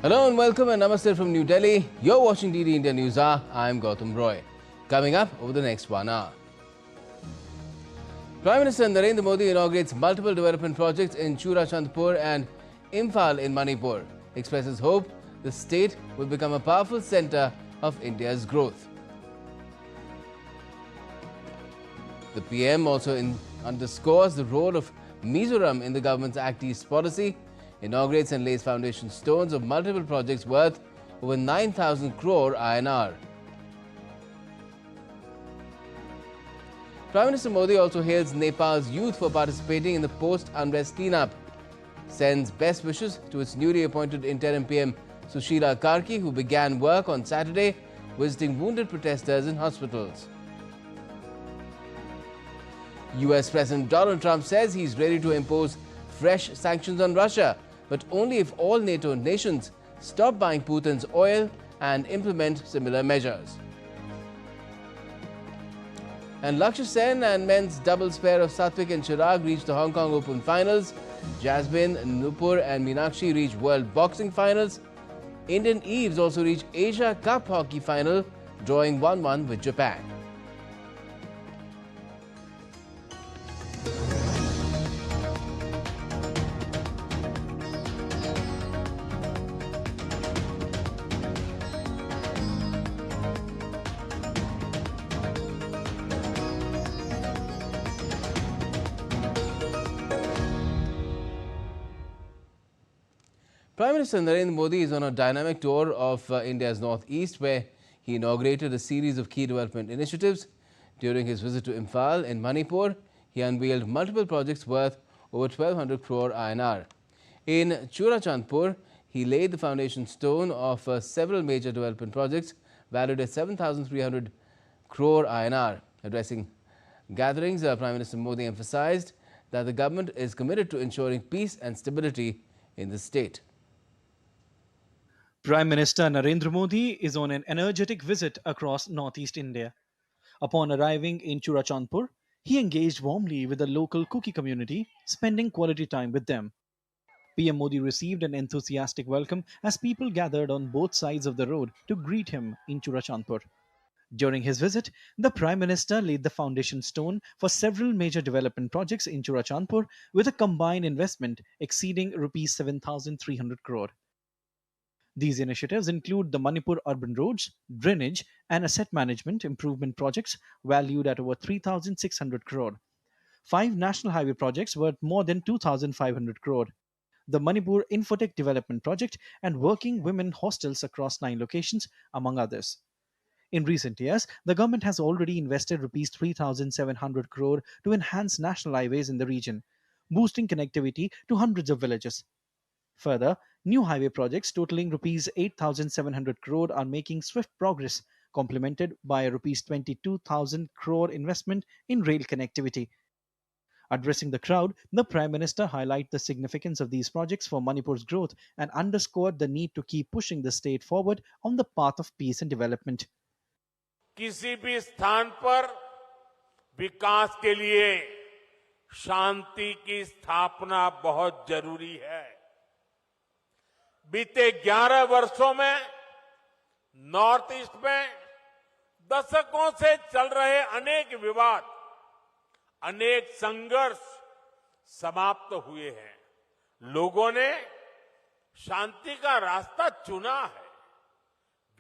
Hello and welcome and namaste from New Delhi. You're watching DD India NewsHour. I'm Gautam Roy. Coming up over the next 1 hour. Prime Minister Narendra Modi inaugurates multiple development projects in Churachandpur and Imphal in Manipur. Expresses hope the state will become a powerful centre of India's growth. The PM also underscores the role of Mizoram in the government's Act East policy, inaugurates and lays foundation stones of multiple projects worth over 9,000 crore INR. Prime Minister Modi also hails Nepal's youth for participating in the post-unrest cleanup, sends best wishes to its newly appointed interim PM Sushila Karki, who began work on Saturday visiting wounded protesters in hospitals. US President Donald Trump says he's ready to impose fresh sanctions on Russia, but only if all NATO nations stop buying Putin's oil and implement similar measures. And Lakshya Sen and men's doubles pair of Satvik and Chirag reached the Hong Kong Open finals. Jasmine, Nupur and Meenakshi reached World Boxing finals. Indian Eves also reached Asia Cup hockey final, drawing 1-1 with Japan. Prime Minister Narendra Modi is on a dynamic tour of India's northeast, where he inaugurated a series of key development initiatives. During his visit to Imphal in Manipur, he unveiled multiple projects worth over 1,200 crore INR. In Churachandpur, he laid the foundation stone of several major development projects valued at 7,300 crore INR. Addressing gatherings, Prime Minister Modi emphasized that the government is committed to ensuring peace and stability in the state. Prime Minister Narendra Modi is on an energetic visit across northeast India. Upon arriving in Churachandpur, he engaged warmly with the local Kuki community, spending quality time with them. PM Modi received an enthusiastic welcome as people gathered on both sides of the road to greet him in Churachandpur. During his visit, the Prime Minister laid the foundation stone for several major development projects in Churachandpur with a combined investment exceeding Rs 7,300 crore. These initiatives include the Manipur urban roads, drainage and asset management improvement projects valued at over 3,600 crore, 5 national highway projects worth more than 2,500 crore, the Manipur Infotech Development Project and working women hostels across 9 locations, among others. In recent years, the government has already invested Rs 3,700 crore to enhance national highways in the region, boosting connectivity to hundreds of villages. Further, new highway projects totaling Rs 8,700 crore are making swift progress, complemented by a Rs 22,000 crore investment in rail connectivity. Addressing the crowd, the Prime Minister highlighted the significance of these projects for Manipur's growth and underscored the need to keep pushing the state forward on the path of peace and development. किसी भी स्थान पर विकास के लिए शांति की स्थापना बहुत जरूरी है। बीते 11 वर्षों में नॉर्थ ईस्ट में दशकों से चल रहे अनेक विवाद, अनेक संघर्ष समाप्त हुए हैं। लोगों ने शांति का रास्ता चुना है,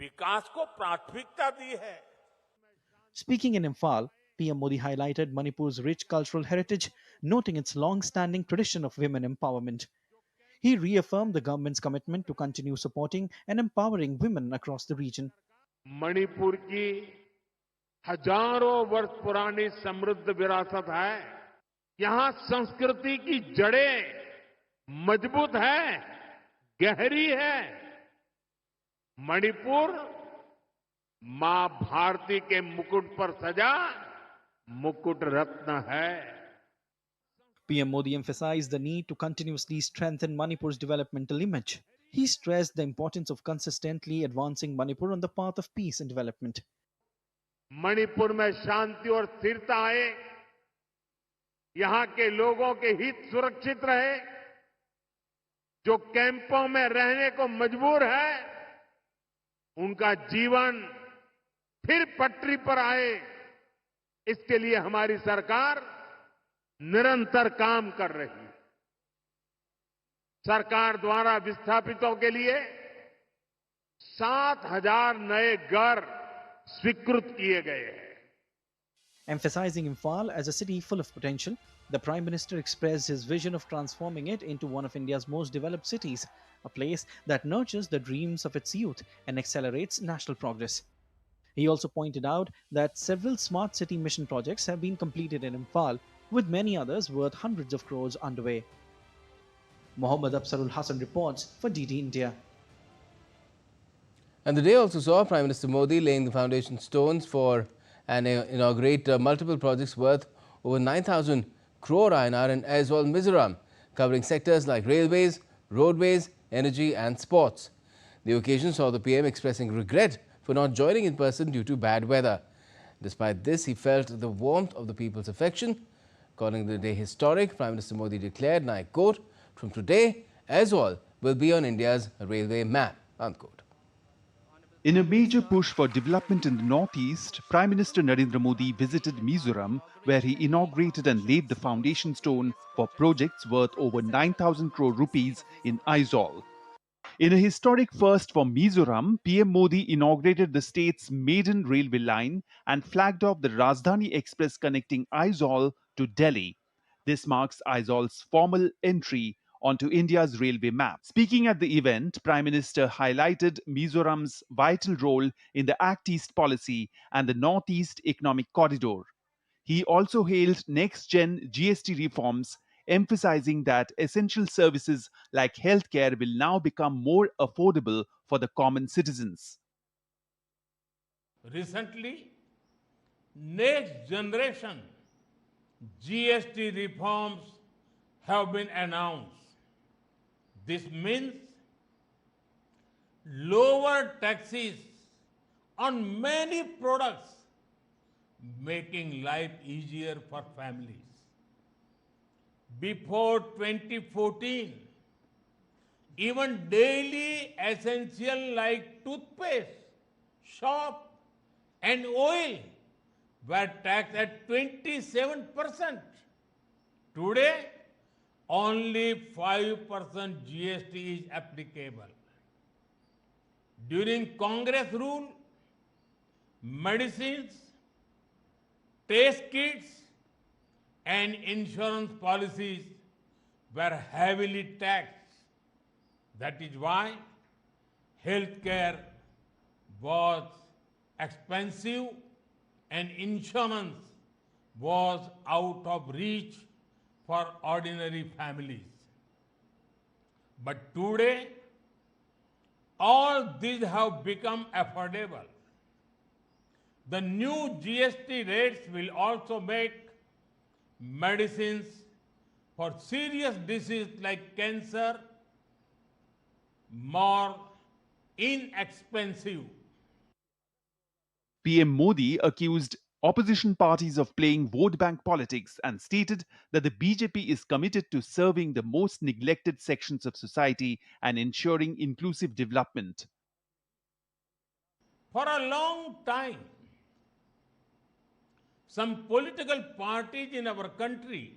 विकास को प्राथमिकता दी है। Speaking in Imphal, PM Modi highlighted Manipur's rich cultural heritage, noting its long-standing tradition of women empowerment. He reaffirmed the government's commitment to continue supporting and empowering women across the region. Manipur की हजारों वर्ष पुरानी समृद्ध विरासत है। यहां संस्कृति की जड़ें मजबूत है, गहरी है। मणिपुर मां भारती के मुकुट पर सजा मुकुट रत्न है। PM Modi emphasized the need to continuously strengthen Manipur's developmental image. He stressed the importance of consistently advancing Manipur on the path of peace and development. Manipur में शांति और स्थिरता आए, यहां के लोगों के हित सुरक्षित रहे, जो कैंपों में रहने को मजबूर है, उनका जीवन फिर पटरी पर आए, इसके लिए हमारी सरकार निरंतर काम कर रही है। सरकार द्वारा विस्थापितों के लिए 7,000 नए घर स्वीकृत किए गए हैं। Emphasizing Imphal as a city full of potential, the Prime Minister expressed his vision of transforming it into one of India's most developed cities, a place that nurtures the dreams of its youth and accelerates national progress. He also pointed out that several smart city mission projects have been completed in Imphal, with many others worth hundreds of crores underway. Mohammad Absarul Hassan reports for DD India. And the day also saw Prime Minister Modi laying the foundation stones for and inaugurate multiple projects worth over 9,000 crore INR in Aizawl, Mizoram, covering sectors like railways, roadways, energy and sports. The occasion saw the PM expressing regret for not joining in person due to bad weather. Despite this, he felt the warmth of the people's affection. Calling the day historic, Prime Minister Modi declared, and I quote, "From today, Aizawl will be on India's railway map," unquote. In a major push for development in the northeast, Prime Minister Narendra Modi visited Mizoram, where he inaugurated and laid the foundation stone for projects worth over 9,000 crore rupees in Aizawl. In a historic first for Mizoram, PM Modi inaugurated the state's maiden railway line and flagged off the Rajdhani Express connecting Aizawl to Delhi. This marks Aizawl's formal entry onto India's railway map. Speaking at the event, Prime Minister highlighted Mizoram's vital role in the Act East policy and the Northeast Economic Corridor. He also hailed next-gen GST reforms, emphasizing that essential services like healthcare will now become more affordable for the common citizens. Recently, next generation GST reforms have been announced. This means lower taxes on many products, making life easier for families. Before 2014, even daily essential like toothpaste, soap and oil were taxed at 27%. Today, only 5% GST is applicable. During Congress rule, medicines, test kits and insurance policies were heavily taxed. That is why healthcare was expensive and insurance was out of reach for ordinary families. But today, all these have become affordable. The new GST rates will also make medicines for serious diseases like cancer more inexpensive. PM Modi accused opposition parties of playing vote bank politics and stated that the BJP is committed to serving the most neglected sections of society and ensuring inclusive development. For a long time, some political parties in our country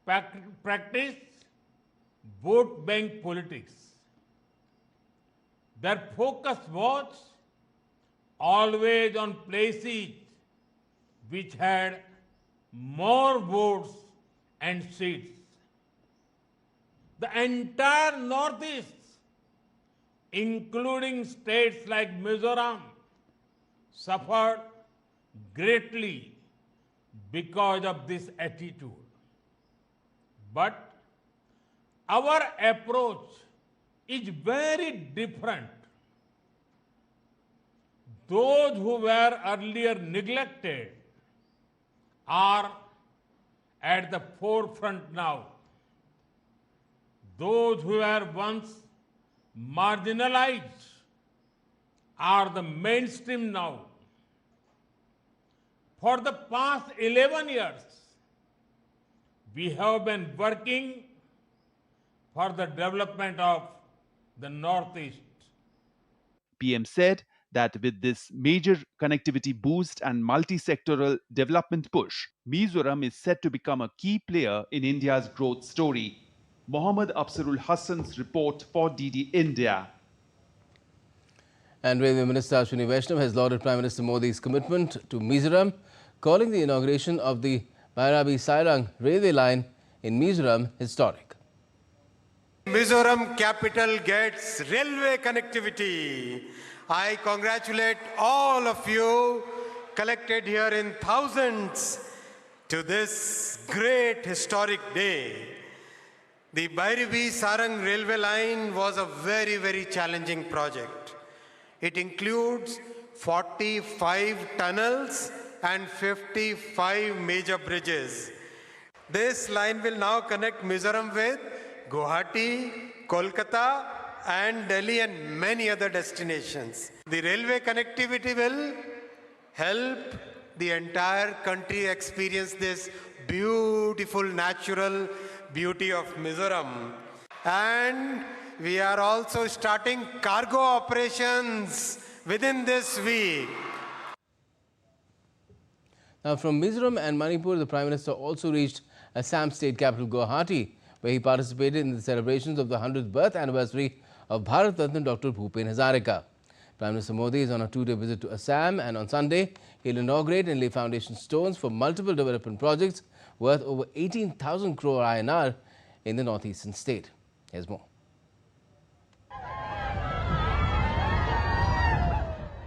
practiced vote bank politics. Their focus was always on places which had more votes and seats. The entire Northeast, including states like Mizoram, suffered greatly because of this attitude. But our approach is very different. Those who were earlier neglected are at the forefront now. Those who were once marginalized are the mainstream now. For the past 11 years, we have been working for the development of the Northeast. PM said that with this major connectivity boost and multi-sectoral development push, Mizoram is set to become a key player in India's growth story. Mohammad Afzarul Hassan's report for DD India. And Railway Minister Ashwini Vaishnav has lauded Prime Minister Modi's commitment to Mizoram, calling the inauguration of the Bairabi-Sairang railway line in Mizoram historic. Mizoram capital gets railway connectivity. I congratulate all of you collected here in thousands to this great historic day. The Bairabi-Sairang railway line was a very, very challenging project. It includes 45 tunnels and 55 major bridges. This line will now connect Mizoram with Guwahati, Kolkata, and Delhi and many other destinations. The railway connectivity will help the entire country experience this beautiful natural beauty of Mizoram. And we are also starting cargo operations within this week. Now, from Mizoram and Manipur, the Prime Minister also reached Assam state capital Guwahati, where he participated in the celebrations of the 100th birth anniversary of Bharat Ratna Dr. Bhupen Hazarika. Prime Minister Modi is on a two-day visit to Assam, and on Sunday, he'll inaugurate and lay foundation stones for multiple development projects worth over 18,000 crore INR in the northeastern state. Here's more.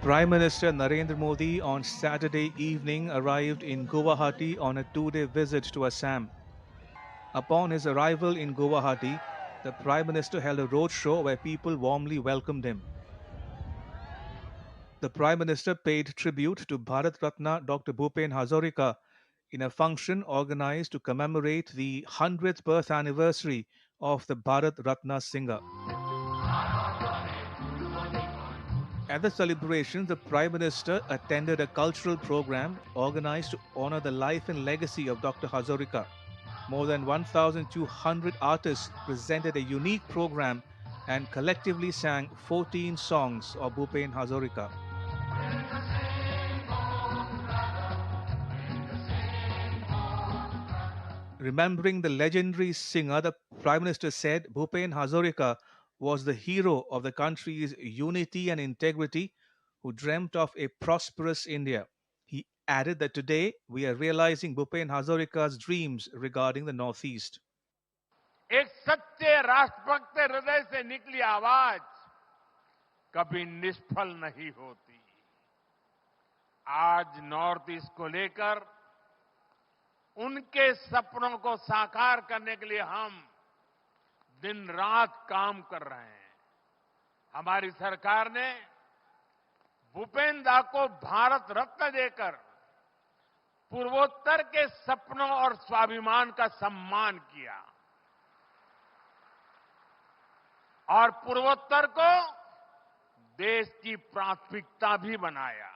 Prime Minister Narendra Modi on Saturday evening arrived in Guwahati on a two-day visit to Assam. Upon his arrival in Guwahati, the Prime Minister held a roadshow where people warmly welcomed him. The Prime Minister paid tribute to Bharat Ratna Dr. Bhupen Hazarika in a function organized to commemorate the 100th birth anniversary of the Bharat Ratna singer. At the celebration, the Prime Minister attended a cultural program organized to honor the life and legacy of Dr. Hazarika. More than 1,200 artists presented a unique program and collectively sang 14 songs of Bhupen Hazarika. Remembering the legendary singer, the Prime Minister said Bhupen Hazarika was the hero of the country's unity and integrity who dreamt of a prosperous India. He added that today we are realizing Bhupen Hazarika's dreams regarding the Northeast. एक सच्चे राष्ट्रभक्त के हृदय से निकली आवाज कभी निष्फल नहीं होती। आज नॉर्थ ईस्ट को लेकर उनके सपनों को साकार करने के लिए हम दिन रात काम कर रहे हैं। हमारी सरकार ने भूपेन दा को भारत रत्न देकर पूर्वोत्तर के सपनों और स्वाभिमान का सम्मान किया और पूर्वोत्तर को देश की प्राथमिकता भी बनाया।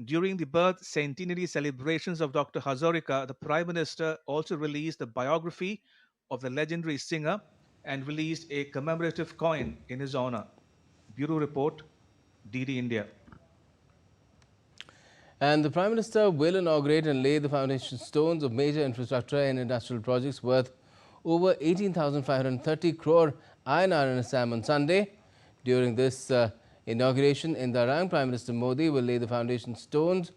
During the birth centenary celebrations of Dr. Hazarika, the Prime Minister also released the biography of the legendary singer and released a commemorative coin in his honor. Bureau Report, DD India. And the Prime Minister will inaugurate and lay the foundation stones of major infrastructure and industrial projects worth over 18,530 crore INR in Assam on Sunday. During this inauguration in Darang, Prime Minister Modi will lay the foundation stones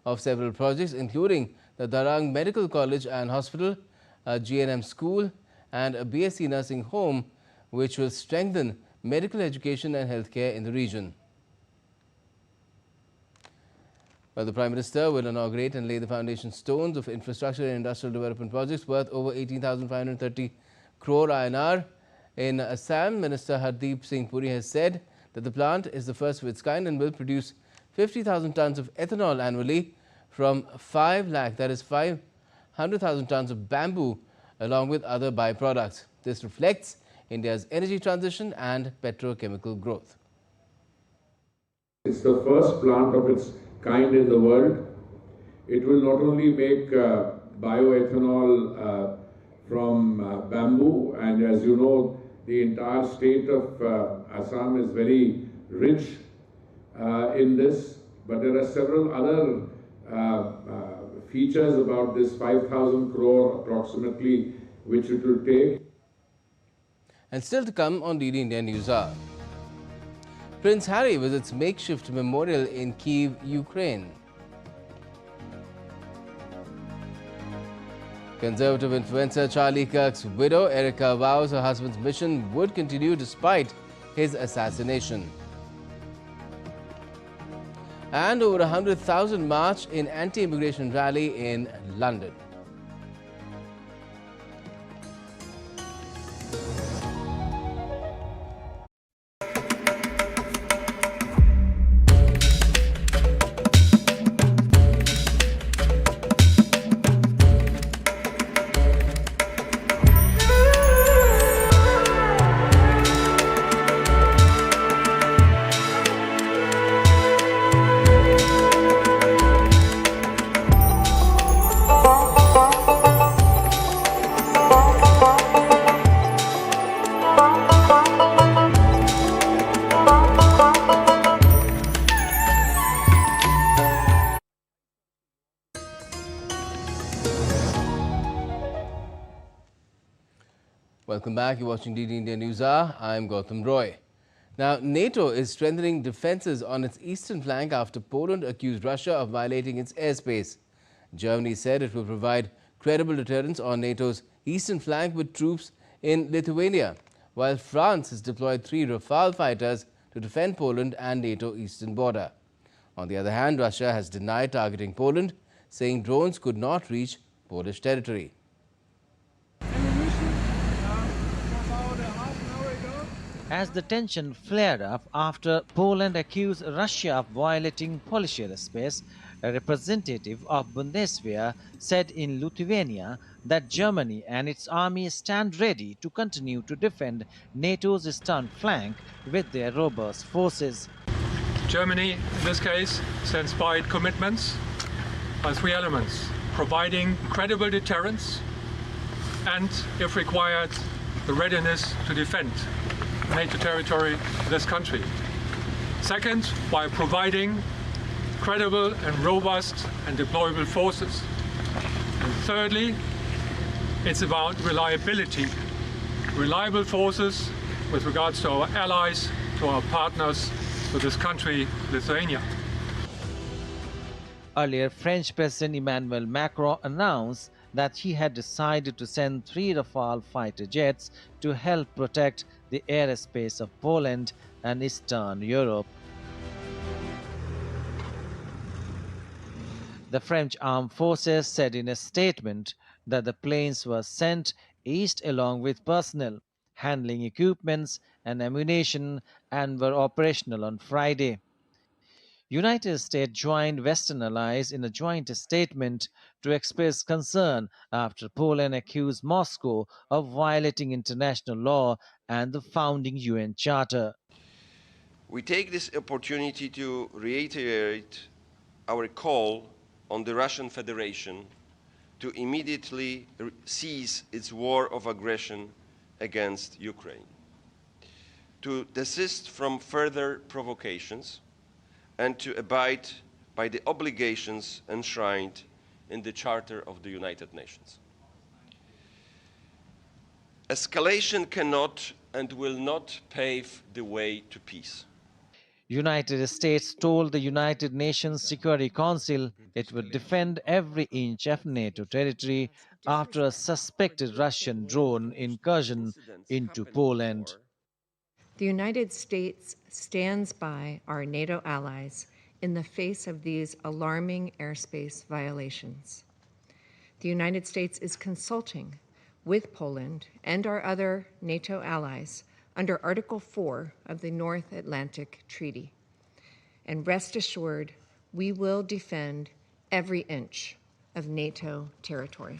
of several projects, including the Darang Medical College and Hospital, a GNM school, and a BSc nursing home, which will strengthen medical education and healthcare in the region. Well, the Prime Minister will inaugurate and lay the foundation stones of infrastructure and industrial development projects worth over 18,530 crore INR in Assam. Minister Hardeep Singh Puri has said that the plant is the first of its kind and will produce 50,000 tons of ethanol annually from 5 lakh, that is 500,000 tons of bamboo, along with other byproducts. This reflects India's energy transition and petrochemical growth. It's the first plant of its kind in the world. It will not only make bioethanol from bamboo, and as you know, the entire state of Assam is very rich in this, but there are several other features about this 5,000 crore approximately which it will take. And still to come on DD India NewsHour. Prince Harry visits makeshift memorial in Kyiv, Ukraine. Conservative influencer Charlie Kirk's widow, Erica, vows her husband's mission would continue despite his assassination. And over 100,000 march in anti-immigration rally in London. Welcome back. You're watching DD India NewsHour. I'm Gautam Roy. Now, NATO is strengthening defenses on its eastern flank after Poland accused Russia of violating its airspace. Germany said it will provide credible deterrence on NATO's eastern flank with troops in Lithuania, while France has deployed 3 Rafale fighters to defend Poland and NATO eastern border. On the other hand, Russia has denied targeting Poland, saying drones could not reach Polish territory. As the tension flared up after Poland accused Russia of violating Polish airspace, a representative of Bundeswehr said in Lithuania that Germany and its army stand ready to continue to defend NATO's eastern flank with their robust forces. Germany, in this case, stands by its commitments on 3 elements: providing credible deterrence and, if required, the readiness to defend NATO territory in this country. Second, by providing credible and robust and deployable forces. And thirdly, it's about reliability. Reliable forces with regards to our allies, to our partners, to this country, Lithuania. Earlier, French President Emmanuel Macron announced that he had decided to send 3 Rafale fighter jets to help protect the airspace of Poland and Eastern Europe. The French Armed Forces said in a statement that the planes were sent east along with personnel, handling equipments and ammunition, and were operational on Friday. United States joined Western allies in a joint statement to express concern after Poland accused Moscow of violating international law and the founding UN Charter. We take this opportunity to reiterate our call on the Russian Federation to immediately cease its war of aggression against Ukraine, to desist from further provocations, and to abide by the obligations enshrined in the Charter of the United Nations. Escalation cannot and will not pave the way to peace. United States told the United Nations Security Council it would defend every inch of NATO territory after a suspected Russian drone incursion into Poland. The United States stands by our NATO allies in the face of these alarming airspace violations. The United States is consulting with Poland and our other NATO allies under Article 4 of the North Atlantic Treaty. And rest assured, we will defend every inch of NATO territory.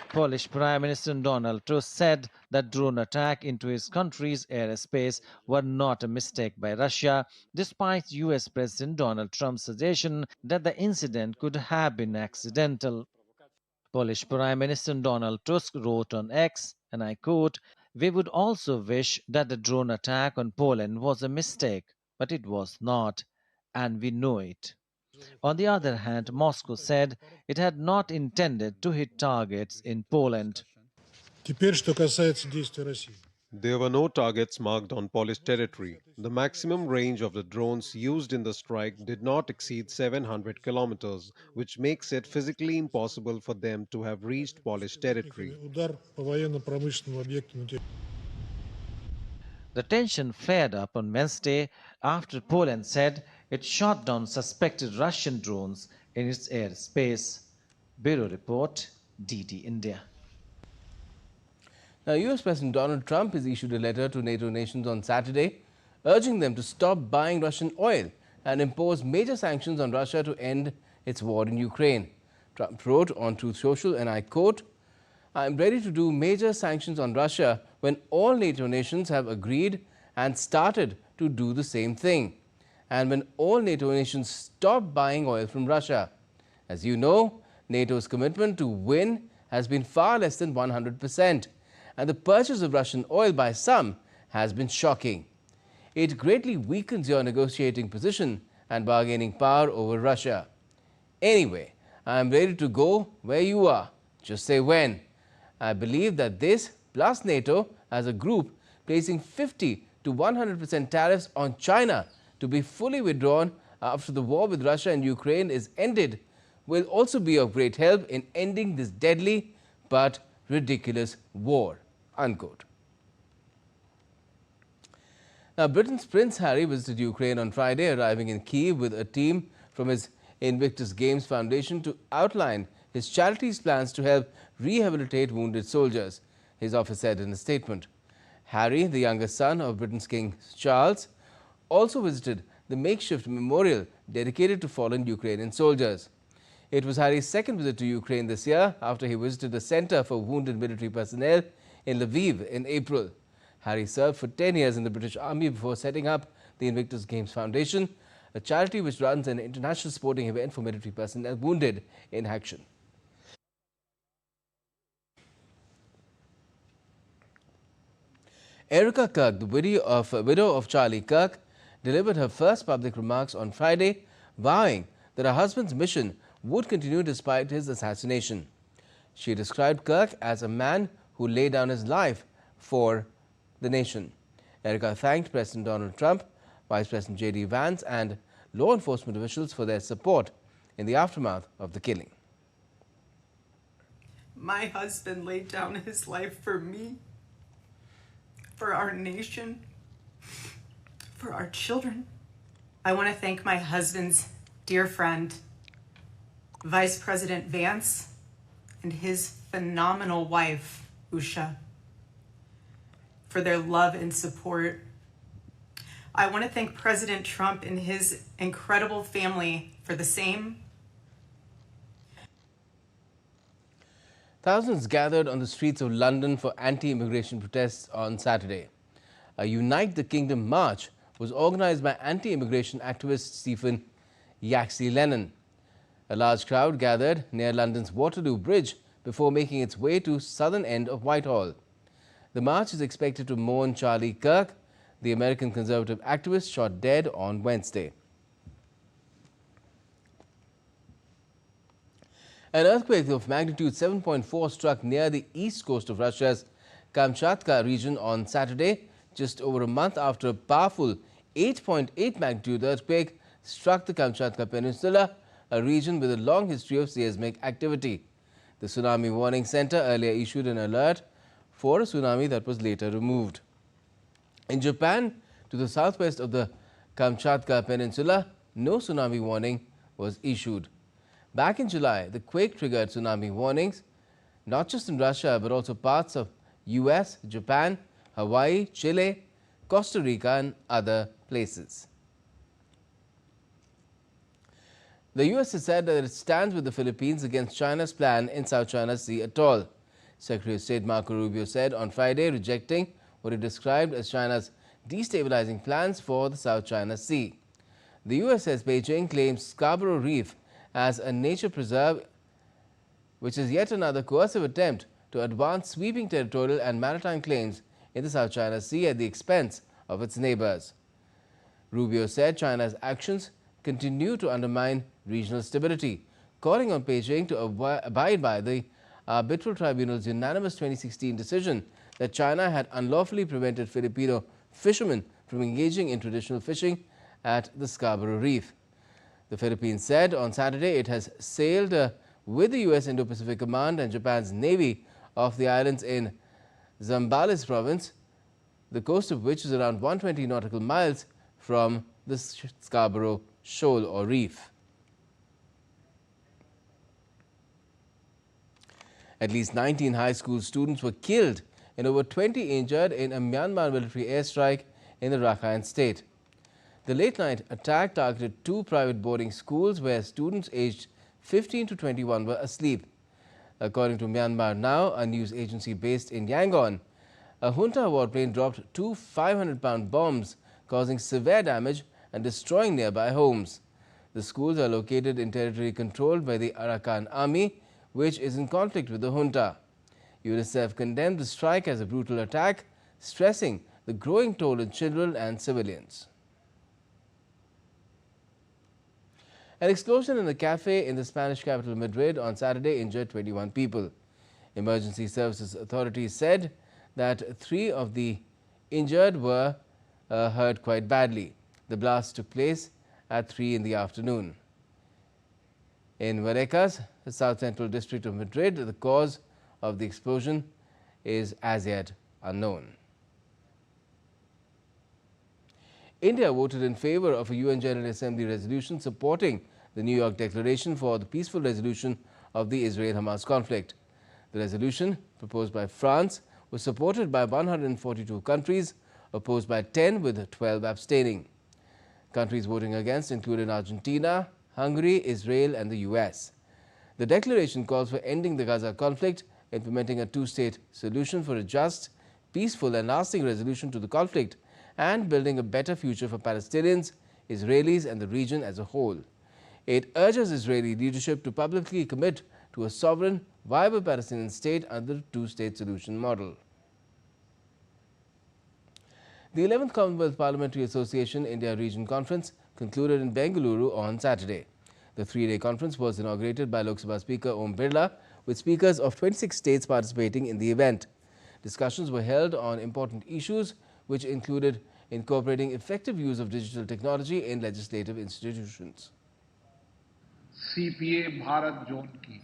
Polish Prime Minister Donald Tusk said that drone attack into his country's airspace were not a mistake by Russia, despite US President Donald Trump's suggestion that the incident could have been accidental. Polish Prime Minister Donald Tusk wrote on X, and I quote, "We would also wish that the drone attack on Poland was a mistake, but it was not, and we know it." On the other hand, Moscow said it had not intended to hit targets in Poland. Теперь, что касается действий России. There were no targets marked on Polish territory. The maximum range of the drones used in the strike did not exceed 700 kilometers, which makes it physically impossible for them to have reached Polish territory. Удар по военно-промышленному объекту на территории. The tension flared up on Wednesday after Poland said it shot down suspected Russian drones in its airspace. Bureau Report, DD India. Now, US President Donald Trump has issued a letter to NATO nations on Saturday, urging them to stop buying Russian oil and impose major sanctions on Russia to end its war in Ukraine. Trump wrote on Truth Social, and I quote, "I am ready to do major sanctions on Russia when all NATO nations have agreed and started to do the same thing, and when all NATO nations stop buying oil from Russia. As you know, NATO's commitment to win has been far less than 100%. And the purchase of Russian oil by some has been shocking. It greatly weakens your negotiating position and bargaining power over Russia. Anyway, I am ready to go where you are. Just say when. I believe that this, plus NATO as a group placing 50 to 100% tariffs on China to be fully withdrawn after the war with Russia and Ukraine is ended, will also be of great help in ending this deadly but ridiculous war." Unquote. Now, Britain's Prince Harry visited Ukraine on Friday, arriving in Kyiv with a team from his Invictus Games Foundation to outline his charity's plans to help rehabilitate wounded soldiers, his office said in a statement. Harry, the youngest son of Britain's King Charles, also visited the makeshift memorial dedicated to fallen Ukrainian soldiers. It was Harry's second visit to Ukraine this year after he visited the Center for Wounded Military Personnel in Lviv in April. Harry served for 10 years in the British Army before setting up the Invictus Games Foundation, a charity which runs an international sporting event for military personnel wounded in action. Erica Kirk, the widow of Charlie Kirk, delivered her first public remarks on Friday, vowing that her husband's mission would continue despite his assassination. She described Kirk as a man who laid down his life for the nation. Erica thanked President Donald Trump, Vice President J.D. Vance and law enforcement officials for their support in the aftermath of the killing. My husband laid down his life for me, for our nation, for our children. I want to thank my husband's dear friend, Vice President Vance, and his phenomenal wife, Usha, for their love and support. I want to thank President Trump and his incredible family for the same. Thousands gathered on the streets of London for anti-immigration protests on Saturday. A Unite the Kingdom march was organized by anti-immigration activist Stephen Yaxley Lennon. A large crowd gathered near London's Waterloo Bridge before making its way to southern end of Whitehall. The march is expected to mourn Charlie Kirk, the American conservative activist shot dead on Wednesday. An earthquake of magnitude 7.4 struck near the east coast of Russia's Kamchatka region on Saturday, just over a month after a powerful 8.8 magnitude earthquake struck the Kamchatka Peninsula, a region with a long history of seismic activity. The Tsunami Warning Center earlier issued an alert for a tsunami that was later removed. In Japan, to the southwest of the Kamchatka Peninsula, no tsunami warning was issued. Back in July, the quake triggered tsunami warnings, not just in Russia, but also parts of US, Japan, Hawaii, Chile, Costa Rica and other places. The US has said that it stands with the Philippines against China's plan in South China Sea atoll. Secretary of State Marco Rubio said on Friday, rejecting what he described as China's destabilizing plans for the South China Sea. The US says Beijing claims Scarborough Reef as a nature preserve which is yet another coercive attempt to advance sweeping territorial and maritime claims in the South China Sea at the expense of its neighbors. Rubio said China's actions continue to undermine regional stability, calling on Beijing to abide by the Arbitral Tribunal's unanimous 2016 decision that China had unlawfully prevented Filipino fishermen from engaging in traditional fishing at the Scarborough Reef. The Philippines said on Saturday it has sailed with the U.S. Indo-Pacific Command and Japan's Navy off the islands in Zambales province, the coast of which is around 120 nautical miles from the Scarborough Shoal or Reef. At least 19 high school students were killed and over 20 injured in a Myanmar military airstrike in the Rakhine state. The late-night attack targeted 2 private boarding schools where students aged 15 to 21 were asleep. According to Myanmar Now, a news agency based in Yangon, a junta warplane dropped 2 500-pound bombs, causing severe damage and destroying nearby homes. The schools are located in territory controlled by the Arakan Army, which is in conflict with the junta. UNICEF condemned the strike as a brutal attack, stressing the growing toll on children and civilians. An explosion in a cafe in the Spanish capital Madrid on Saturday injured 21 people. Emergency services authorities said that 3 of the injured were hurt quite badly. The blast took place at 3 in the afternoon. In Vallecas, the south-central district of Madrid, the cause of the explosion is as yet unknown. India voted in favor of a UN General Assembly resolution supporting the New York Declaration for the peaceful resolution of the Israel-Hamas conflict. The resolution, proposed by France, was supported by 142 countries, opposed by 10 with 12 abstaining. Countries voting against included Argentina, Hungary, Israel and the US. The declaration calls for ending the Gaza conflict, implementing a 2-state solution for a just, peaceful and lasting resolution to the conflict, and building a better future for Palestinians, Israelis and the region as a whole. It urges Israeli leadership to publicly commit to a sovereign, viable Palestinian state under the 2-state solution model. The 11th Commonwealth Parliamentary Association India Region Conference concluded in Bengaluru on Saturday. The 3-day conference was inaugurated by Lok Sabha Speaker Om Birla, with speakers of 26 states participating in the event. Discussions were held on important issues, which included incorporating effective use of digital technology in legislative institutions. CPA Bharat zone की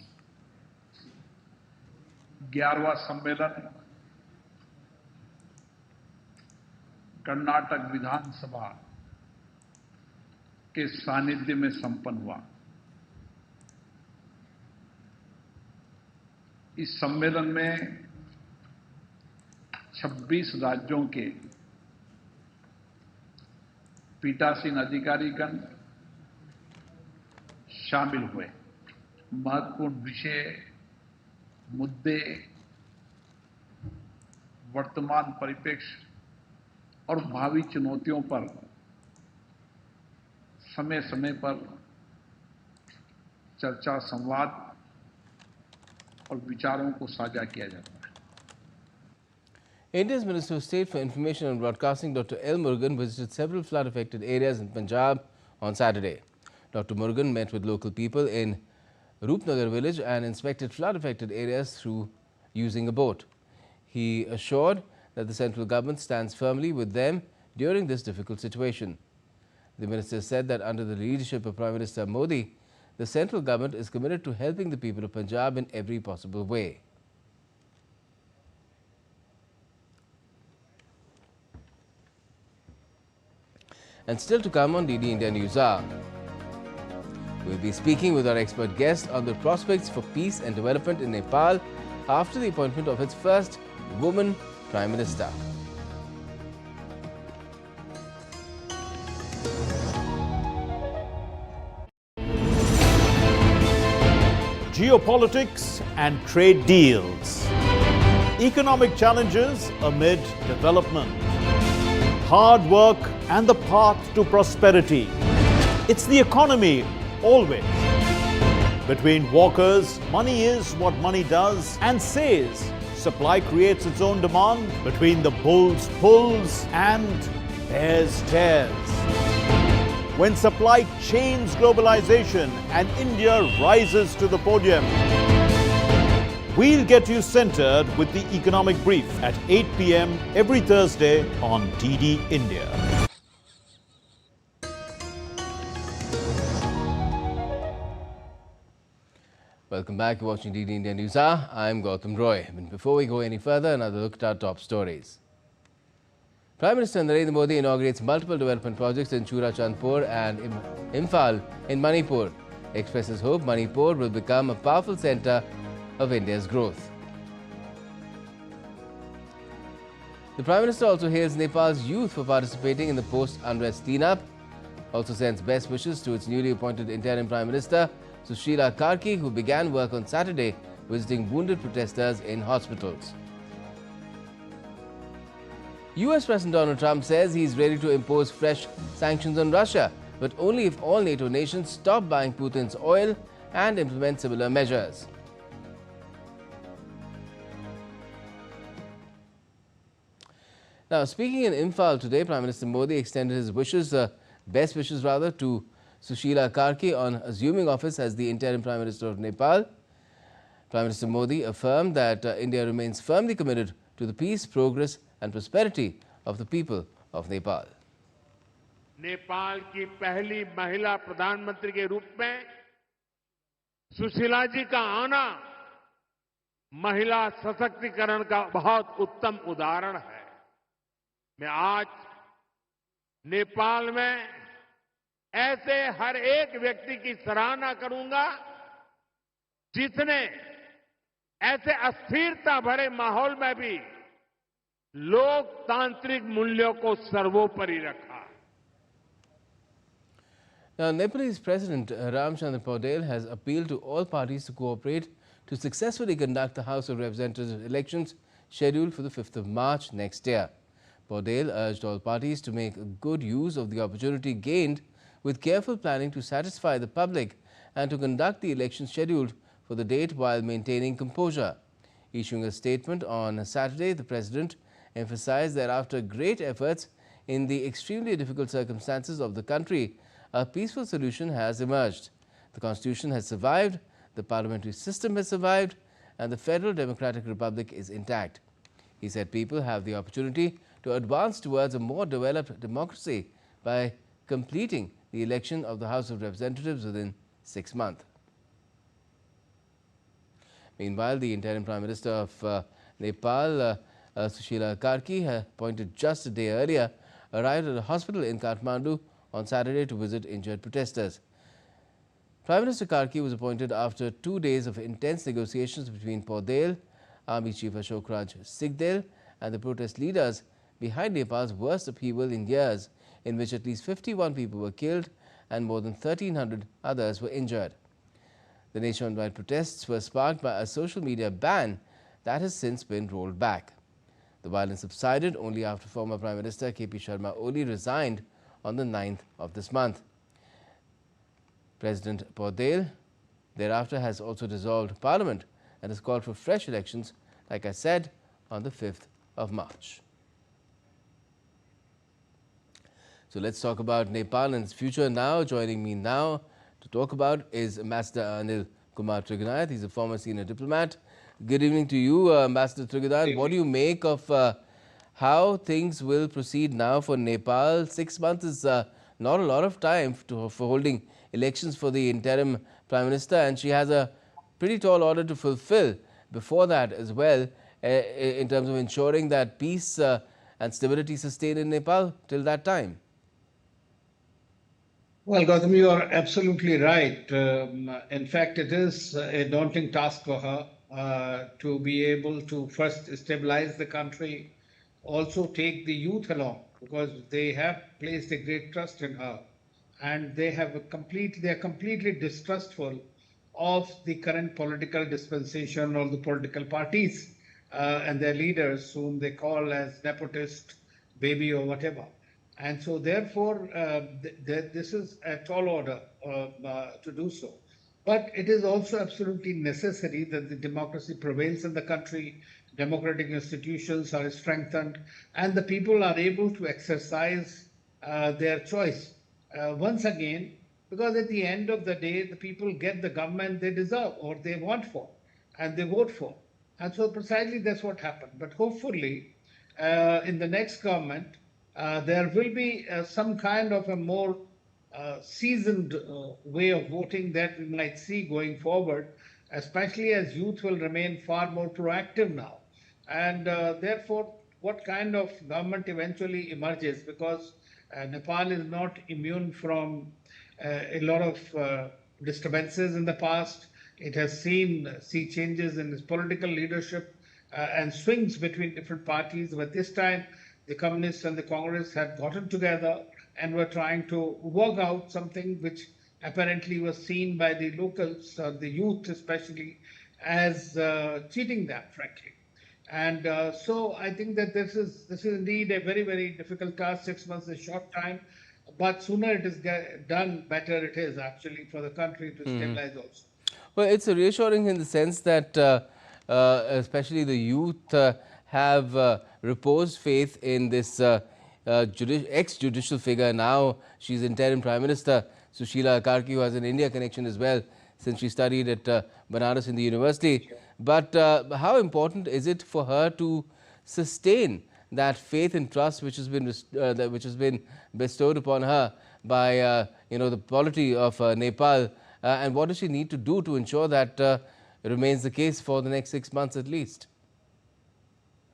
11वां सम्मेलन कर्नाटक विधानसभा के सानिध्य में संपन्न हुआ। इस सम्मेलन में 26 राज्यों के पीठासीन अधिकारीगण शामिल हुए। महत्वपूर्ण विषय, मुद्दे, वर्तमान परिप्रेक्ष्य और भावी चुनौतियों पर समय समय पर चर्चा, संवाद और विचारों को साझा किया जाता है। India's Minister of State for Information and Broadcasting, Dr. L. Murugan, visited several flood-affected areas in Punjab on Saturday. Dr. Murugan met with local people in Roopnagar village and inspected flood-affected areas through using a boat. He assured that the central government stands firmly with them during this difficult situation. The minister said that under the leadership of Prime Minister Modi, the central government is committed to helping the people of Punjab in every possible way. And still to come on DD India NewsHour, we'll be speaking with our expert guest on the prospects for peace and development in Nepal after the appointment of its first woman Prime Minister. Geopolitics and trade deals. Economic challenges amid development. Hard work and the path to prosperity. It's the economy always. Between walkers, money is what money does and says. Supply creates its own demand. Between the bulls pulls and bears tears. When supply chains globalization and India rises to the podium. We'll get you centered with the economic brief at 8 p.m. every Thursday on DD India. Welcome back. You're watching DD India NewsHour. I'm Gautam Roy. And before we go any further, another look at our top stories. Prime Minister Narendra Modi inaugurates multiple development projects in Churachandpur and Imphal in Manipur. Expresses hope Manipur will become a powerful centre of India's growth. The Prime Minister also hails Nepal's youth for participating in the post-unrest cleanup. Also sends best wishes to its newly appointed interim Prime Minister, Sushila Karki, who began work on Saturday visiting wounded protesters in hospitals. US President Donald Trump says he is ready to impose fresh sanctions on Russia, but only if all NATO nations stop buying Putin's oil and implement similar measures. Now, speaking in Imphal today, Prime Minister Modi extended his wishes, best wishes rather, to Sushila Karki on assuming office as the interim Prime Minister of Nepal. Prime Minister Modi affirmed that India remains firmly committed to the peace, progress and prosperity of the people of Nepal. Nepal की पहली महिला प्रधानमंत्री के रूप में सुशीला जी का आना महिला सशक्तिकरण का बहुत उत्तम उदाहरण है। मैं आज नेपाल में ऐसे हर एक व्यक्ति की सराहना करूंगा जिसने ऐसे अस्थिरता भरे माहौल में भी लोकतांत्रिक मूल्यों को सर्वोपरि रखा। Now, Nepalese President Ramchandra Paudel has appealed to all parties to cooperate to successfully conduct the House of Representatives elections scheduled for the 5th of March next year. Paudel urged all parties to make good use of the opportunity gained with careful planning to satisfy the public and to conduct the elections scheduled for the date while maintaining composure. Issuing a statement on Saturday, the President emphasized that after great efforts in the extremely difficult circumstances of the country, a peaceful solution has emerged. The Constitution has survived, the parliamentary system has survived, and the Federal Democratic Republic is intact. He said people have the opportunity to advance towards a more developed democracy by completing the election of the House of Representatives within 6 months. Meanwhile, the interim Prime Minister of Nepal, Sushila Karki, appointed just a day earlier, arrived at a hospital in Kathmandu on Saturday to visit injured protesters. Prime Minister Karki was appointed after 2 days of intense negotiations between Paudel, Army Chief Ashok Raj Sigdel and the protest leaders behind Nepal's worst upheaval in years, in which at least 51 people were killed and more than 1,300 others were injured. The nationwide protests were sparked by a social media ban that has since been rolled back. The violence subsided only after former Prime Minister KP Sharma Oli resigned on the 9th of this month. President Paudel thereafter has also dissolved Parliament and has called for fresh elections, like I said, on the 5th of March. So let's talk about Nepal and its future now. Joining me now to talk about is Ambassador Anil Kumar Trigunayat. He's a former senior diplomat. Good evening to you, Ambassador Trigunayat. What do you make of how things will proceed now for Nepal? 6 months is not a lot of time for holding elections for the interim Prime Minister, and she has a pretty tall order to fulfill before that as well, in terms of ensuring that peace and stability sustain in Nepal till that time. Well, Gautam, you are absolutely right. In fact, it is a daunting task for her to be able to first stabilize the country, also take the youth along, because they have placed a great trust in her, and they are completely distrustful of the current political dispensation or the political parties and their leaders, whom they call as nepotist, baby or whatever. And so therefore, this is a tall order to do so. But it is also absolutely necessary that the democracy prevails in the country, democratic institutions are strengthened, and the people are able to exercise their choice once again, because at the end of the day, the people get the government they deserve or they want for, and they vote for. And so precisely that's what happened. But hopefully, in the next government, there will be some kind of a more seasoned way of voting that we might see going forward, especially as youth will remain far more proactive now. And therefore, what kind of government eventually emerges, because Nepal is not immune from a lot of disturbances in the past. It has seen changes in its political leadership and swings between different parties. But this time, the Communists and the Congress have gotten together and were trying to work out something which apparently was seen by the locals, the youth especially, as cheating them, frankly. And so I think that this is indeed a very, very difficult task. 6 months is a short time, but sooner it is done, better it is actually for the country to stabilize also. Well, it's reassuring in the sense that especially the youth have reposed faith in this ex-judicial figure. Now she's interim Prime Minister, Sushila Karki, who has an India connection as well, since she studied at Banaras in the university. But how important is it for her to sustain that faith and trust which has been bestowed upon her by the polity of Nepal, and what does she need to do to ensure that remains the case for the next 6 months at least?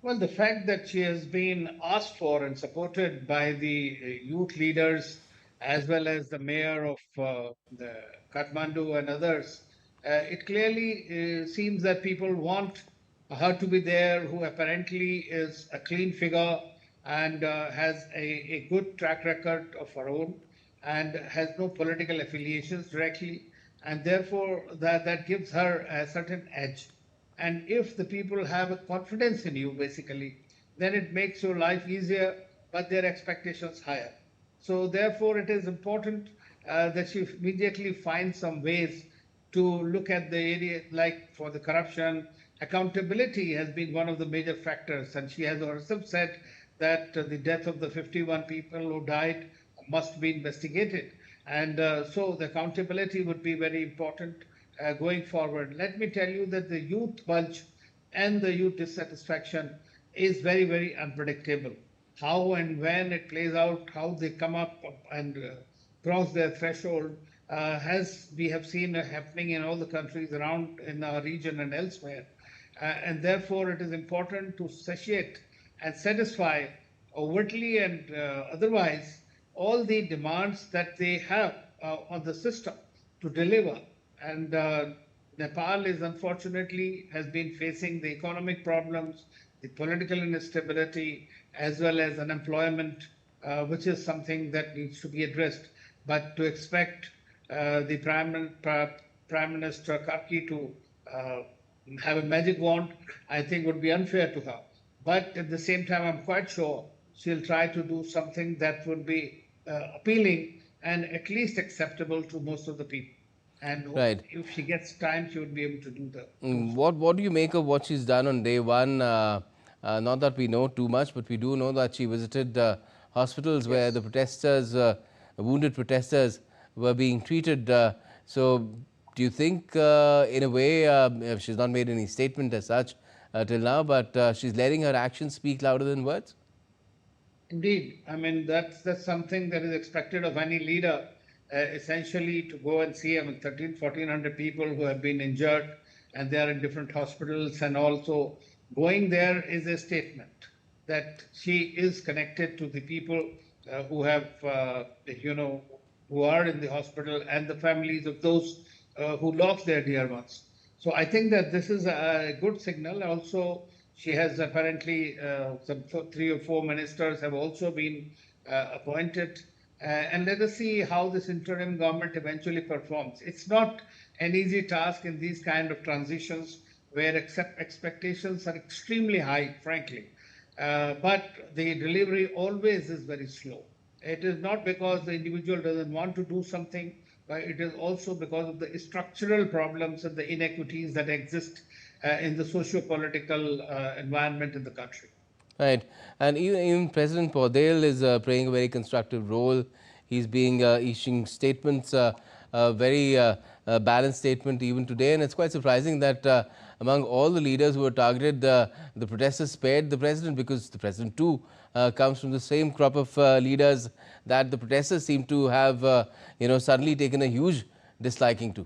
Well, the fact that she has been asked for and supported by the youth leaders as well as the mayor of the Kathmandu and others, it clearly seems that people want her to be there, who apparently is a clean figure and has a good track record of her own and has no political affiliations directly, and therefore that gives her a certain edge. And if the people have a confidence in you, basically, then it makes your life easier, but their expectations higher. So therefore, it is important that she immediately finds some ways to look at the area, like for the corruption. Accountability has been one of the major factors, and she has herself said that the death of the 51 people who died must be investigated. And so the accountability would be very important going forward. Let me tell you that the youth bulge and the youth dissatisfaction is very, very unpredictable. How and when it plays out, how they come up and cross their threshold, as we have seen happening in all the countries around in our region and elsewhere. And therefore, it is important to satiate and satisfy overtly and otherwise all the demands that they have on the system to deliver. And Nepal is unfortunately has been facing the economic problems, the political instability, as well as unemployment, which is something that needs to be addressed. But to expect the Prime Minister Karki to have a magic wand, I think would be unfair to her. But at the same time, I'm quite sure she'll try to do something that would be appealing and at least acceptable to most of the people. And right. If she gets time, she would be able to do that. What do you make of what she's done on day one? Not that we know too much, but we do know that she visited hospitals where the protesters, wounded protesters, were being treated. So do you think, in a way, she's not made any statement as such till now, but she's letting her actions speak louder than words? Indeed. I mean, that's something that is expected of any leader, essentially to go and see 1,400 people who have been injured and they are in different hospitals, and also going there is a statement that she is connected to the people who have, who are in the hospital and the families of those who lost their dear ones. So I think that this is a good signal. Also, she has apparently some 3 or 4 ministers have also been appointed. And let us see how this interim government eventually performs. It's not an easy task in these kind of transitions where expectations are extremely high, frankly. But the delivery always is very slow. It is not because the individual doesn't want to do something, but it is also because of the structural problems and the inequities that exist in the socio-political environment in the country. Right. And even President Paudel is playing a very constructive role. He's being issuing statements, a very balanced statement even today. And it's quite surprising that among all the leaders who were targeted, the protesters spared the president, because the president too comes from the same crop of leaders that the protesters seem to have suddenly taken a huge disliking to.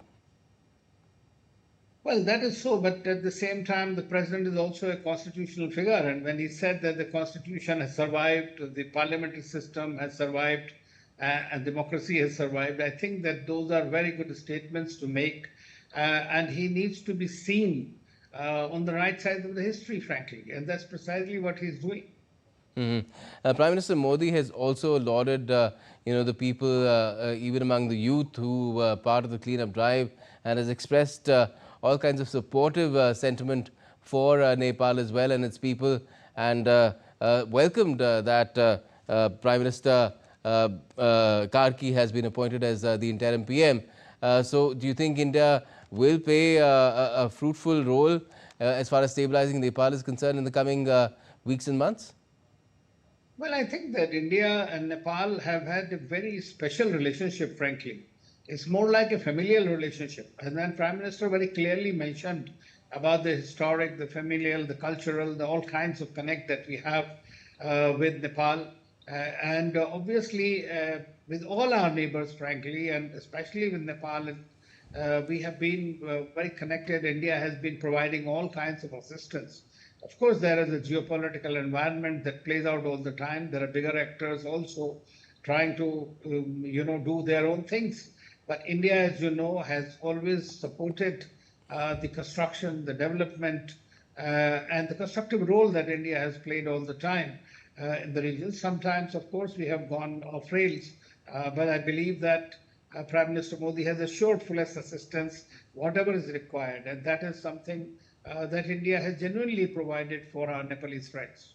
Well, that is so, but at the same time, the president is also a constitutional figure. And when he said that the constitution has survived, the parliamentary system has survived, and democracy has survived, I think that those are very good statements to make. And he needs to be seen on the right side of the history, frankly. And that's precisely what he's doing. Prime Minister Modi has also lauded, the people, even among the youth who were part of the cleanup drive, and has expressed all kinds of supportive sentiment for Nepal as well and its people, and welcomed that Prime Minister Karki has been appointed as the interim PM. So, do you think India will play a fruitful role as far as stabilizing Nepal is concerned in the coming weeks and months? Well, I think that India and Nepal have had a very special relationship, frankly. It's more like a familial relationship. And then Prime Minister very clearly mentioned about the historic, the familial, the cultural, all kinds of connect that we have with Nepal. And obviously, with all our neighbors, frankly, and especially with Nepal, we have been very connected. India has been providing all kinds of assistance. Of course, there is a geopolitical environment that plays out all the time. There are bigger actors also trying to, do their own things. But India, as you know, has always supported the construction, the development, and the constructive role that India has played all the time in the region. Sometimes, of course, we have gone off rails, but I believe that Prime Minister Modi has assured fullest assistance, whatever is required, and that is something that India has genuinely provided for our Nepalese friends.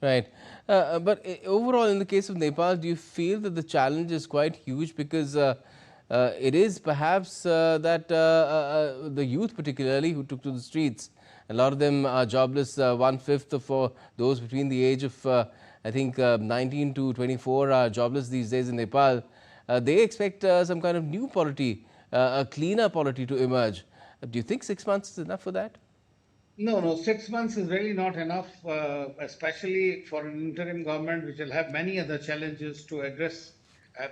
Right. But overall, in the case of Nepal, do you feel that the challenge is quite huge? Because it is perhaps that the youth particularly who took to the streets, a lot of them are jobless. 1/5 of those between the age of I think 19 to 24 are jobless these days in Nepal. They expect some kind of new polity, a cleaner polity to emerge. Do you think 6 months is enough for that? No, 6 months is really not enough, especially for an interim government which will have many other challenges to address.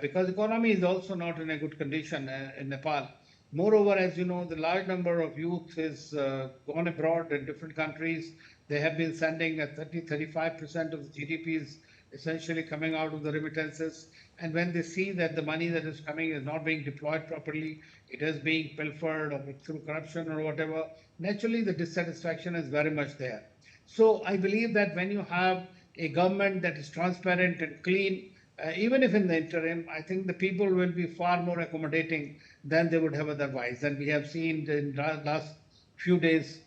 Because economy is also not in a good condition in Nepal. Moreover, as you know, the large number of youth is gone abroad in different countries. They have been sending 30-35% of the GDP is essentially coming out of the remittances. And when they see that the money that is coming is not being deployed properly, it is being pilfered or through corruption or whatever, naturally the dissatisfaction is very much there. So I believe that when you have a government that is transparent and clean, even if in the interim, I think the people will be far more accommodating than they would have otherwise. And we have seen in the last few days,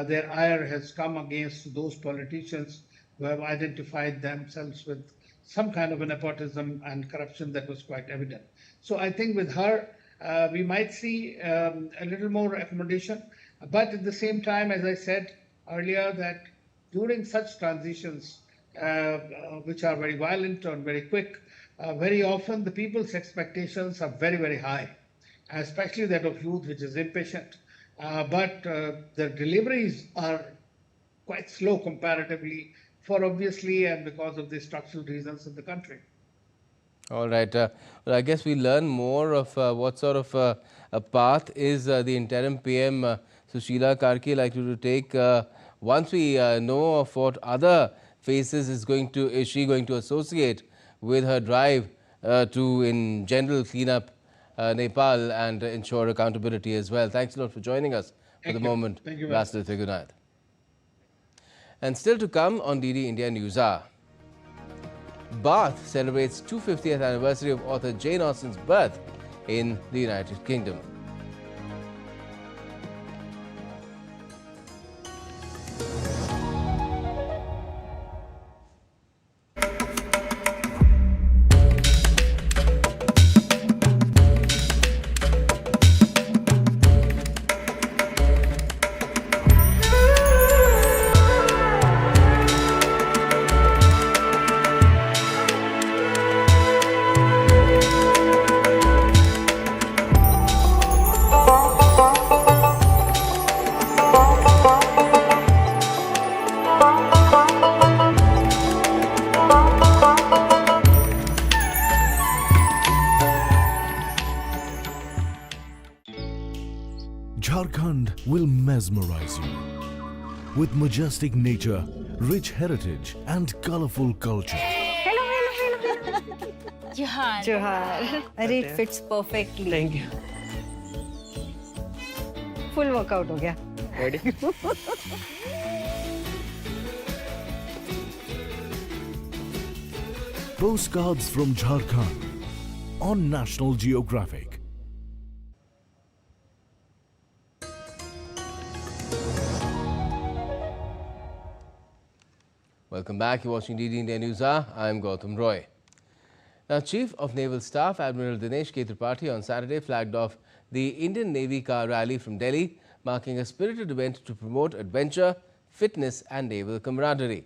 their ire has come against those politicians who have identified themselves with some kind of a nepotism and corruption that was quite evident. So I think with her, we might see a little more accommodation. But at the same time, as I said earlier, that during such transitions, which are very violent or very quick, very often the people's expectations are very, very high, especially that of youth, which is impatient. But the deliveries are quite slow comparatively, for obviously and because of the structural reasons in the country. All right. Well, I guess we learn more of what sort of a path is the interim PM Sushila Karki likely to take once we know of what other faces is she going to associate with her drive to, in general, clean up Nepal and ensure accountability as well. Thanks a lot for joining us for the moment, Ambassador Trigunath. And still to come on DD India NewsHour. Bath celebrates 250th anniversary of author Jane Austen's birth in the United Kingdom. mesmerize you. With majestic nature, rich heritage and colorful culture. Hello. Johar. Johar. It fits perfectly. Thank you. Full workout ho gaya. Ready? Postcards from Jharkhand on National Geographic. Welcome back. You're watching DD India NewsHour. I'm Gautam Roy. Now, Chief of Naval Staff Admiral Dinesh K. Tripathi on Saturday flagged off the Indian Navy car rally from Delhi, marking a spirited event to promote adventure, fitness and naval camaraderie.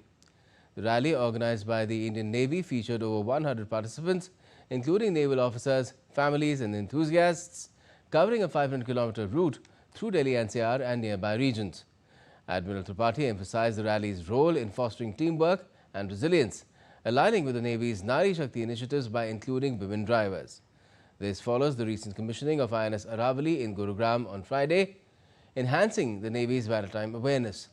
The rally, organized by the Indian Navy, featured over 100 participants, including naval officers, families and enthusiasts, covering a 500-kilometer route through Delhi NCR and nearby regions. Admiral Tripathi emphasized the rally's role in fostering teamwork and resilience, aligning with the Navy's Nari Shakti initiatives by including women drivers. This follows the recent commissioning of INS Aravali in Gurugram on Friday, enhancing the Navy's maritime awareness.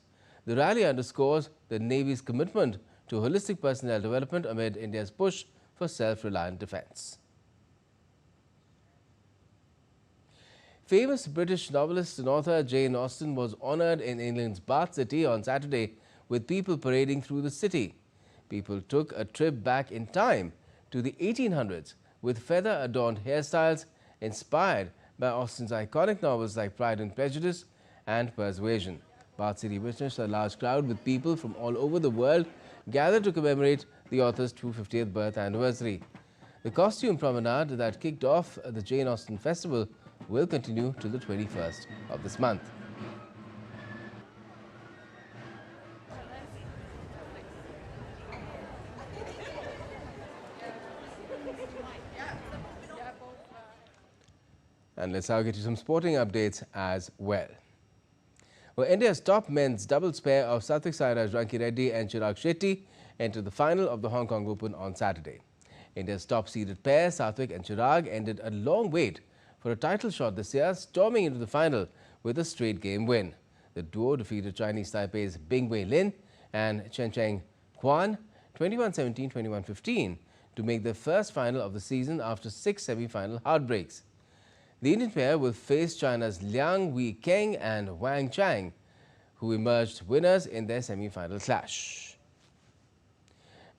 The rally underscores the Navy's commitment to holistic personnel development amid India's push for self-reliant defense. Famous British novelist and author Jane Austen was honored in England's Bath City on Saturday with people parading through the city. People took a trip back in time to the 1800s with feather-adorned hairstyles inspired by Austen's iconic novels like Pride and Prejudice and Persuasion. Bath City witnessed a large crowd with people from all over the world gathered to commemorate the author's 250th birth anniversary. The costume promenade that kicked off the Jane Austen Festival will continue till the 21st of this month. And let's now get you some sporting updates as well. Well, India's top men's doubles pair of Satvik Sairaj Rankireddy and Chirag Shetty entered the final of the Hong Kong Open on Saturday. India's top-seeded pair, Satvik and Chirag, ended a long wait for a title shot this year, storming into the final with a straight-game win. The duo defeated Chinese Taipei's Bingwei Lin and Chen Cheng Quan 21-17, 21-15 to make their first final of the season after 6 semi-final heartbreaks. The Indian pair will face China's Liang Weikeng and Wang Chang, who emerged winners in their semi-final clash.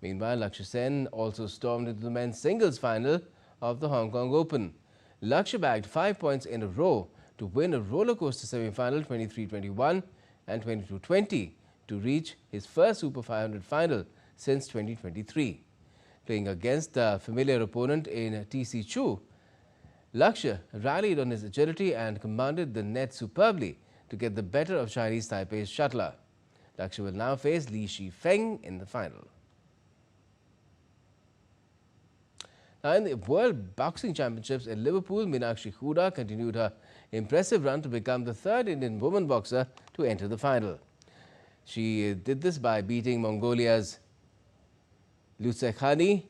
Meanwhile, Lakshya Sen also stormed into the men's singles final of the Hong Kong Open. Lakshya bagged 5 points in a row to win a roller-coaster semi-final 23-21 and 22-20 to reach his first Super 500 final since 2023. Playing against a familiar opponent in TC Chu, Lakshya rallied on his agility and commanded the net superbly to get the better of Chinese Taipei's shuttler. Lakshya will now face Li Shifeng in the final. Now, in the World Boxing Championships in Liverpool, Meenakshi Huda continued her impressive run to become the third Indian woman boxer to enter the final. She did this by beating Mongolia's Lutsekhani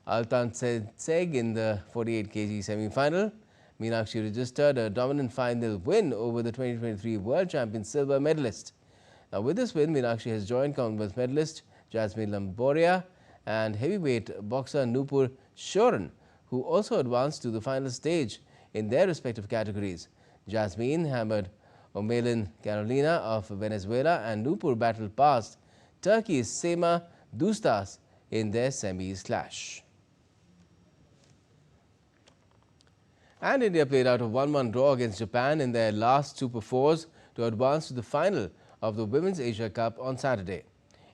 Altantseg in the 48 kg semi-final. Meenakshi registered a dominant 5-0 win over the 2023 World Champion silver medalist. Now, with this win, Meenakshi has joined Commonwealth medalist Jasmine Lamboria and heavyweight boxer Nupur Shoran, who also advanced to the final stage in their respective categories. Jasmine hammered Omelin Carolina of Venezuela and Nupur battled past Turkey's Sema Dustas in their semis clash. And India played out a 1-1 draw against Japan in their last Super Fours to advance to the final of the Women's Asia Cup on Saturday.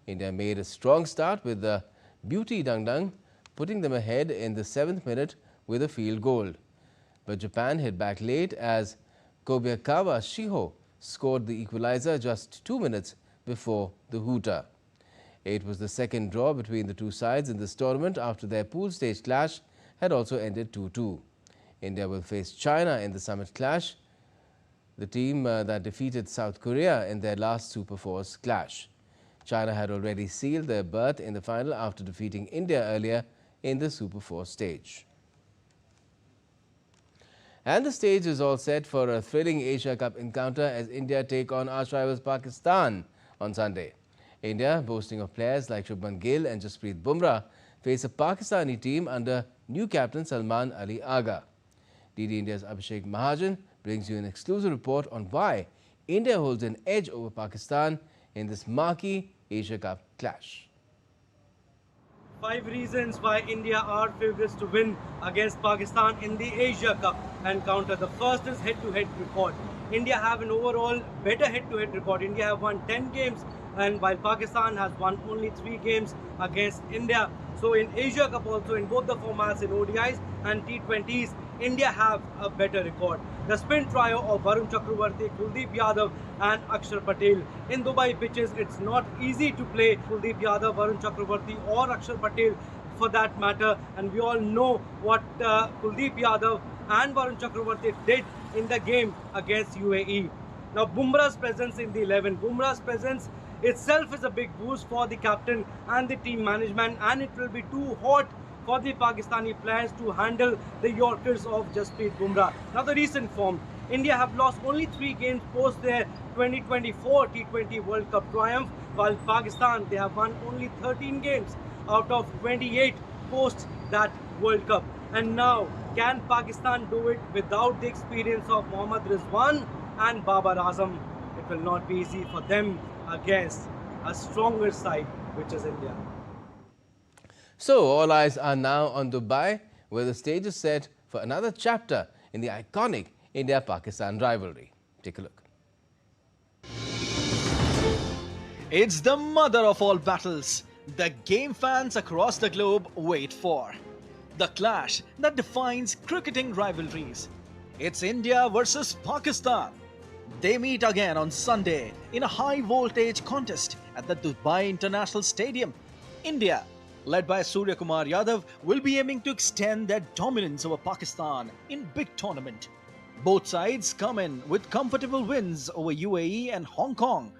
India made a strong start with the Beauty Dang Dang, putting them ahead in the 7th minute with a field goal. But Japan hit back late as Kobayakawa Shiho scored the equalizer just 2 minutes before the hooter. It was the second draw between the two sides in this tournament after their pool stage clash had also ended 2-2. India will face China in the summit clash, the team that defeated South Korea in their last Super Fours clash. China had already sealed their berth in the final after defeating India earlier in the Super Four stage. And the stage is all set for a thrilling Asia Cup encounter as India take on arch rivals Pakistan on Sunday. India, boasting of players like Shubman Gill and Jasprit Bumrah, face a Pakistani team under new captain Salman Ali Agha. DD India's Abhishek Mahajan brings you an exclusive report on why India holds an edge over Pakistan in this marquee Asia Cup clash. 5 reasons why India are favourites to win against Pakistan in the Asia Cup encounter. The first is head-to-head record. India have an overall better head-to-head record. India have won 10 games, and while Pakistan has won only 3 games against India. So in Asia Cup also, in both the formats, in ODIs and T20s, India have a better record. The spin trio of Varun Chakravarti, Kuldeep Yadav and Akshar Patel. In Dubai pitches, it's not easy to play Kuldeep Yadav, Varun Chakravarti or Akshar Patel for that matter. And we all know what Kuldeep Yadav and Varun Chakravarti did in the game against UAE. Now Bumrah's presence in the 11. Bumrah's presence itself is a big boost for the captain and the team management, and it will be too hot for the Pakistani players to handle the Yorkers of Jasprit Bumrah. Now the recent form, India have lost only 3 games post their 2024 T20 World Cup triumph, while Pakistan, they have won only 13 games out of 28 post that World Cup. And now, can Pakistan do it without the experience of Mohammad Rizwan and Babar Azam? It will not be easy for them against a stronger side, which is India. So, all eyes are now on Dubai, where the stage is set for another chapter in the iconic India-Pakistan rivalry. Take a look. It's the mother of all battles. The game fans across the globe wait for. The clash that defines cricketing rivalries. It's India versus Pakistan. They meet again on Sunday in a high-voltage contest at the Dubai International Stadium. India, led by Surya Kumar Yadav, will be aiming to extend their dominance over Pakistan in big tournament. Both sides come in with comfortable wins over UAE and Hong Kong,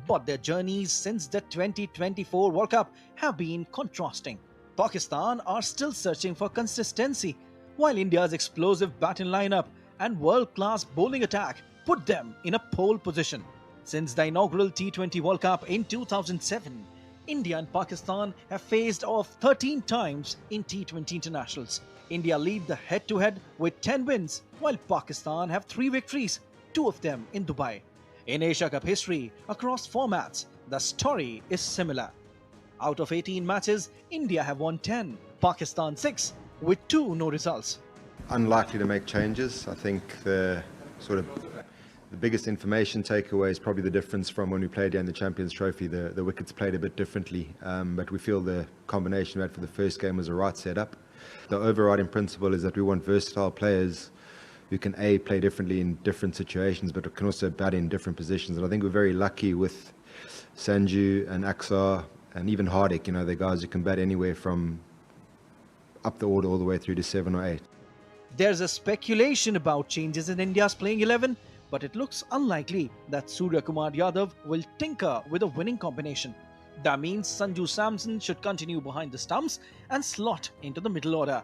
but their journeys since the 2024 World Cup have been contrasting. Pakistan are still searching for consistency, while India's explosive batting lineup and world-class bowling attack put them in a pole position. Since the inaugural T20 World Cup in 2007, India and Pakistan have faced off 13 times in T20 internationals. India lead the head-to-head with 10 wins, while Pakistan have 3 victories, 2 of them in Dubai. In Asia Cup history, across formats, the story is similar. Out of 18 matches, India have won 10, Pakistan 6, with 2 no results. Unlikely to make changes. I think the biggest information takeaway is probably the difference from when we played here in the Champions Trophy. The wickets played a bit differently, but we feel the combination we had for the first game was a right setup. The overriding principle is that we want versatile players who can play differently in different situations, but can also bat in different positions. And I think we're very lucky with Sanju and Aksar and even Hardik. They're guys who can bat anywhere from up the order all the way through to 7 or 8. There's a speculation about changes in India's playing 11, but it looks unlikely that Surya Kumar Yadav will tinker with a winning combination. That means Sanju Samson should continue behind the stumps and slot into the middle order.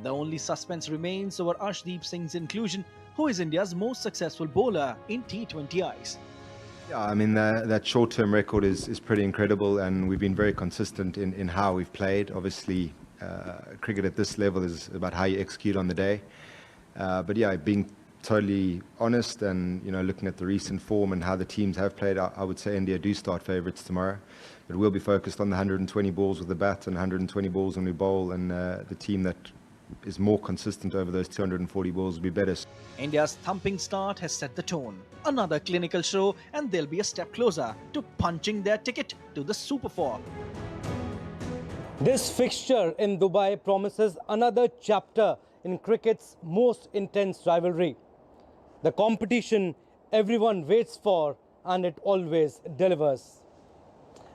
The only suspense remains over Arshdeep Singh's inclusion, who is India's most successful bowler in T20Is. Yeah, I mean, that short-term record is pretty incredible, and we've been very consistent in how we've played. Obviously, cricket at this level is about how you execute on the day. But yeah, being totally honest and looking at the recent form and how the teams have played, I would say India do start favourites tomorrow. But we'll be focused on the 120 balls with the bat and 120 balls when we bowl, and the team that is more consistent over those 240 balls will be better. India's thumping start has set the tone. Another clinical show, and they'll be a step closer to punching their ticket to the Super 4. This fixture in Dubai promises another chapter in cricket's most intense rivalry. The competition everyone waits for, and it always delivers.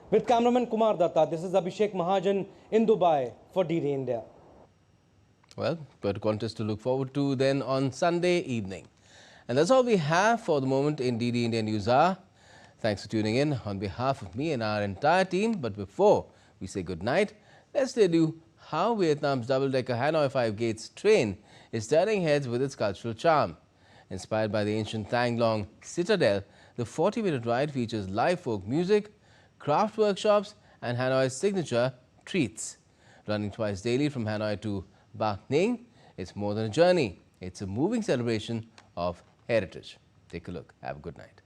With cameraman Kumar Datta, this is Abhishek Mahajan in Dubai for DD India. Well, quite a contest to look forward to then on Sunday evening. And that's all we have for the moment in DD India NewsHour. Thanks for tuning in on behalf of me and our entire team. But before we say goodnight, let's tell you how Vietnam's double-decker Hanoi 5 Gates train is turning heads with its cultural charm. Inspired by the ancient Thang Long citadel, the 40-minute ride features live folk music, craft workshops and Hanoi's signature treats. Running twice daily from Hanoi to Ba Ninh, it's more than a journey. It's a moving celebration of heritage. Take a look. Have a good night.